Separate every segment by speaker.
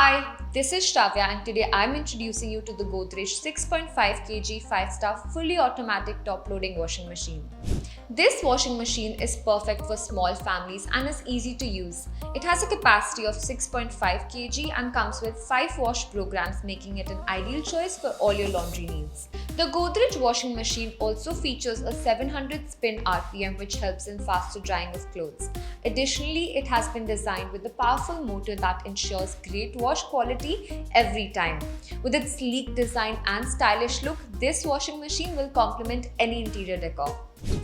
Speaker 1: Hi, this is Shravya and today I'm introducing you to the Godrej 6.5 kg 5-star fully automatic top-loading washing machine. This washing machine is perfect for small families and is easy to use. It has a capacity of 6.5 kg and comes with 5 wash programs, making it an ideal choice for all your laundry needs. The Godrej washing machine also features a 700 spin RPM which helps in faster drying of clothes. Additionally, it has been designed with a powerful motor that ensures great wash quality every time. With its sleek design and stylish look, this washing machine will complement any interior decor.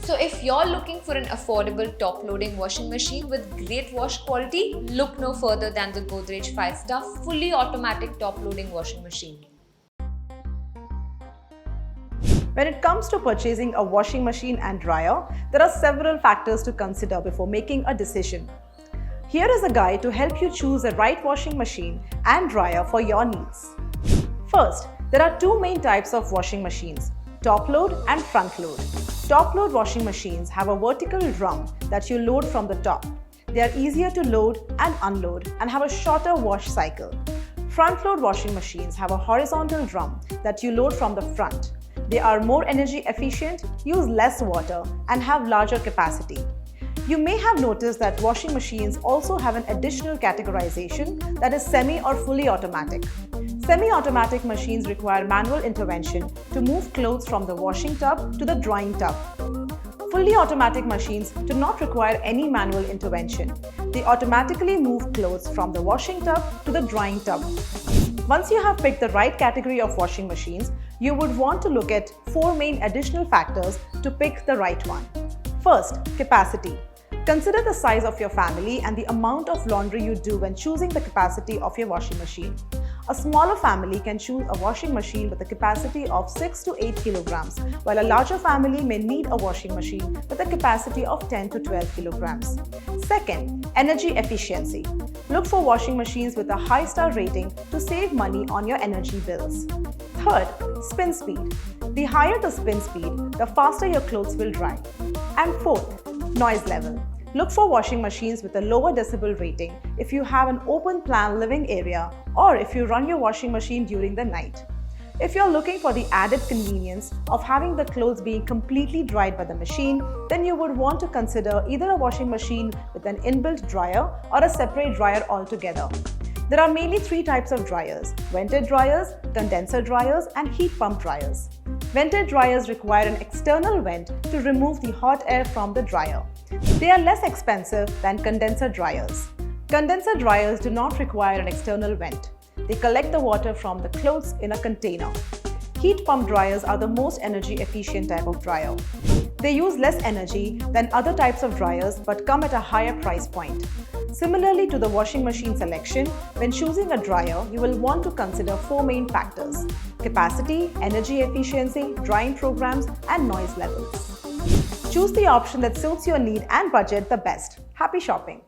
Speaker 1: So if you're looking for an affordable top-loading washing machine with great wash quality, look no further than the Godrej 5-star fully automatic top-loading washing machine.
Speaker 2: When it comes to purchasing a washing machine and dryer, there are several factors to consider before making a decision. Here is a guide to help you choose the right washing machine and dryer for your needs. First, there are two main types of washing machines, top load and front load. Top load washing machines have a vertical drum that you load from the top. They are easier to load and unload and have a shorter wash cycle. Front load washing machines have a horizontal drum that you load from the front. They are more energy efficient, use less water, and have larger capacity. You may have noticed that washing machines also have an additional categorization that is semi or fully automatic. Semi-automatic machines require manual intervention to move clothes from the washing tub to the drying tub. Fully automatic machines do not require any manual intervention. They automatically move clothes from the washing tub to the drying tub. Once you have picked the right category of washing machines, you would want to look at 4 main additional factors to pick the right one. First, capacity. Consider the size of your family and the amount of laundry you do when choosing the capacity of your washing machine. A smaller family can choose a washing machine with a capacity of 6 to 8 kilograms, while a larger family may need a washing machine with a capacity of 10 to 12 kilograms. Second, energy efficiency. Look for washing machines with a high star rating to save money on your energy bills. Third, spin speed. The higher the spin speed, the faster your clothes will dry. And fourth, noise level. Look for washing machines with a lower decibel rating if you have an open plan living area or if you run your washing machine during the night. If you're looking for the added convenience of having the clothes being completely dried by the machine, then you would want to consider either a washing machine with an inbuilt dryer or a separate dryer altogether. There are mainly 3 types of dryers: vented dryers, condenser dryers, and heat pump dryers. Vented dryers require an external vent to remove the hot air from the dryer. They are less expensive than condenser dryers. Condenser dryers do not require an external vent. They collect the water from the clothes in a container. Heat pump dryers are the most energy efficient type of dryer. They use less energy than other types of dryers but come at a higher price point. Similarly to the washing machine selection, when choosing a dryer, you will want to consider 4 main factors: capacity, energy efficiency, drying programs, and noise levels. Choose the option that suits your need and budget the best. Happy shopping!